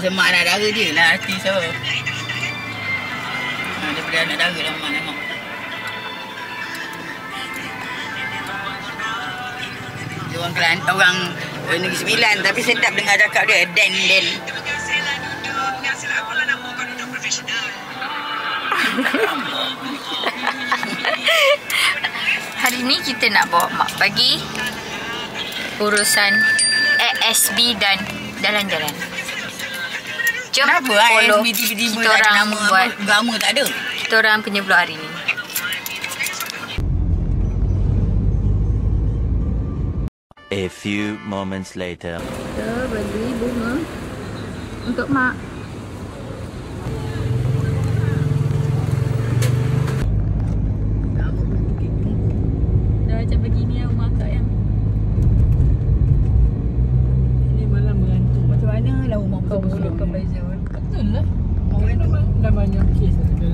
semak anak dara dia lah artis so. Daripada anak dara lah memang. Dia orang Negeri Sembilan tapi sedap dengar cakap dia Den. Hari ni kita nak bawa mak pergi urusan ASB dan jalan-jalan. Jom follow kita orang buat agama tak ada. Kita orang punya vlog hari ni. A few moments later. Kita beli bunga untuk mak. Dah macam begini yang rumah akak yang. Ini malah mengantuk. Macam mana lah rumah Kau bukan Faizul. Betul lah. Orang dah banyak kes ada.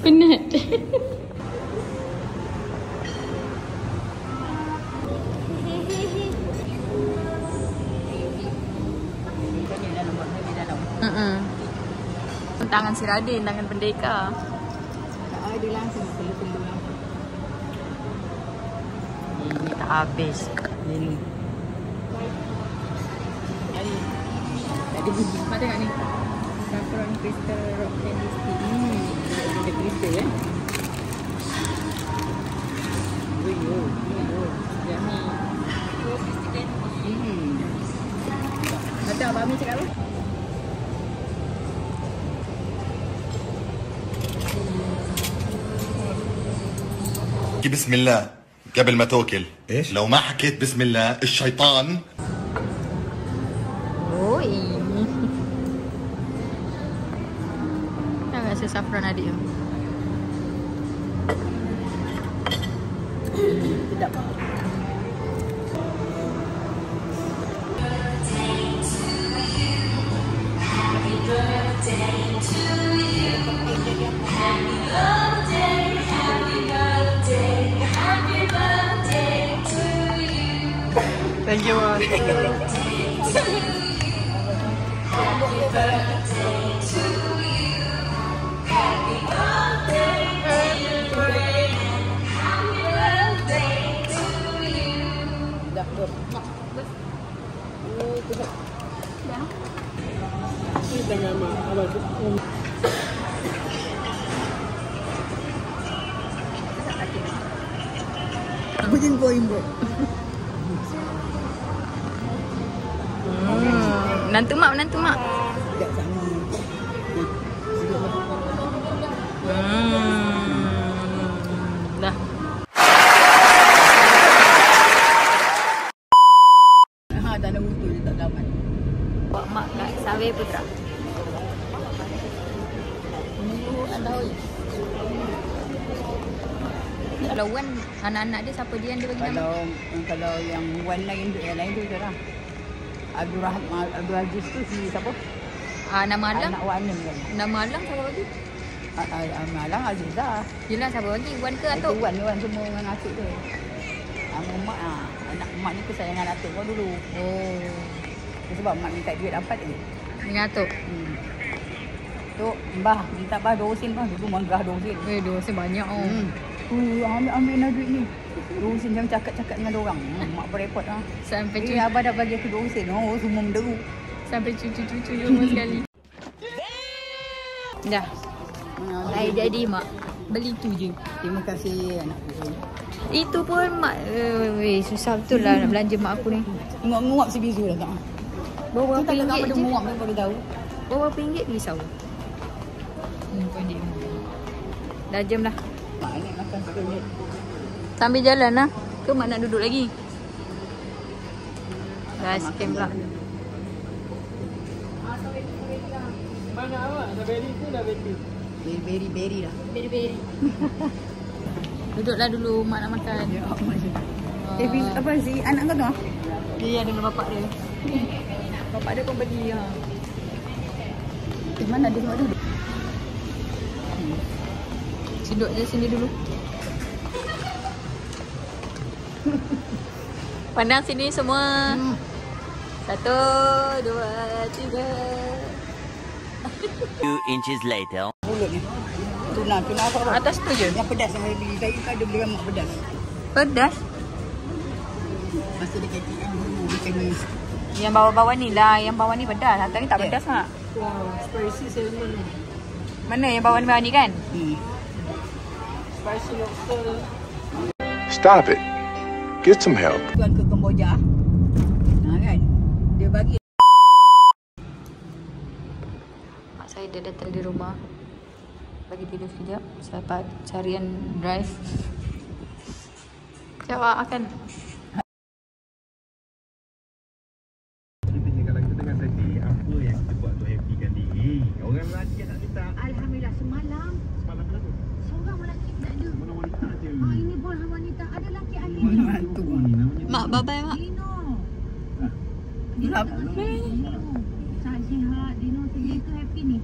Penat. Tangan si Radin, tangan pendekar. Dia langsung perlu-perlu lah. Ini tak habis. Ini. Ada biji. Mak tengok ni. Saffron crystal rock candy stick. Ada kristal kan? Yummy. Kata Abang Amir cakap apa? بسم الله قبل ما تاكل ايش؟ لو ما حكيت بسم الله الشيطان Oh ini. Tak rasa saffron adik tu. Sedap. Thank you. Import. Menantu mak. Tidak sama. Dah. Tak ada mutu je tak dapat. Bawa mak kat Sawai Putra. Kalau Wan, anak-anak dia siapa dia yang dia bagi nama? Kalau yang Wan lain tu je lah. Abdul Aziz tu si siapa? Nama Alang? Anak Wan kan. Nama Alang siapa bagi? Alang Azizah. Yelah siapa bagi? Wan ke Atuk? Wan semua dengan Atuk tu. Mak anak mak ni kesayangan Atuk kau dulu. Oh. Sebab mak minta duit dapat je. Dengan Atuk? Tu Mbah minta Mbah 2 sen Mbah. Dulu manggah 2 sen. 2 sen banyak Ambil nak duit ni. 2 sen jangan cakap-cakap dengan orang. Mak berepot lah. Sampai cucu. Abah dah bagi aku 2 sen. Semua menderu. Sampai cucu-cucu semua sekali. Dah. Hai jadi mak. Beli tu je. Terima kasih anakku. Itu pun mak susah betul lah nak belanja mak aku ni. Nguap si bizu dah tak. Bawa berapa ringgit je. Nguap ni baru tahu. Bawa berapa ringgit risau. Dah jam dah. Mak ni makan sekejap. Sambil jalan lah. Ke mak nak duduk lagi? Dah scam pula. Banyak awak, dah beri tu dah beri. Beri lah. Beri. Duduklah dulu, mak nak makan. Ya, apa sih anak kau tu? Dia dengan bapak dia. Bapak dia pun pergi. Mana dia semua duduk? Duduk je sini dulu. Pandang sini semua. 1, 2, 3. 2 inches later. Mulut ni. Tuna apa? Atas tu je. Yang pedas yang saya beli. Saya kan ada beli lemak pedas. Pedas. Masa dia kata dia kena. Yang bawah-bawah ni lah. Yang bawah ni pedas. Atas ni tak pedas mak. Wah, spicy salmon. Mana yang bawah ni kan? Spicy lobster. Stop it. Get some help. Tuan ke Kemboja. Kan? Dia bagi. Mak saya dia datang di rumah. Bagi tidur sekejap. Saya dapat carian drive. Sekejap makan. Kalau kita tengah sedih, apa yang kita buat untuk happykan diri? Orang lelaki yang nak minta. Alhamdulillah semalam Semalam berapa? seorang lelaki tak ada. Mana wanita je. Ini bola wanita. Ada lelaki ahli. Hantu. Ni namanya. Mak, bye-bye mak. Dino. Kenapa? Sehat sihat. Dino sendiri tu happy ni.